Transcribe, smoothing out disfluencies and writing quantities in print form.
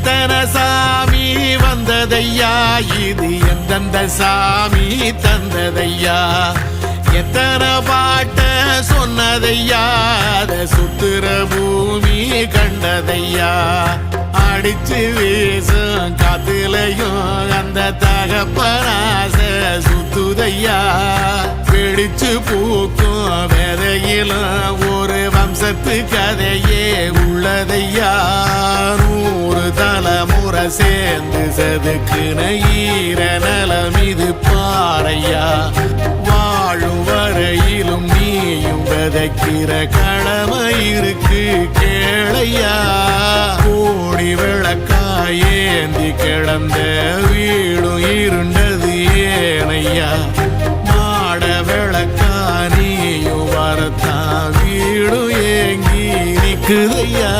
எத்தனை சாமி வந்ததையா, இது எந்தெந்த சாமி தந்ததையா, எத்தனை பாட்ட சொன்னதையா, அத சுத்துற பூமி கண்டதையா, அடிச்சு வீசும் காத்துலையும் அந்த தகப்பனாச சுத்துதையா, பிடிச்சு பூக்கும் விதையிலும் ஒரு வம்சத்து கதையே உள்ளதையா, 100 தலைமுறை சேர்ந்து செதுக்குன ஈர நலம் இது பாறையா, வாழும் வரையிலும் நீயும் விதைக்கிற கடமை இருக்கு கேளையா, கோடி விளக்காயேந்தி கிடந்த வீடும் இருண்டது ஏனையா, மாட விளக்கா நீயும் வரத்தான் வீடும் ஏங்கி நிக்குதையா.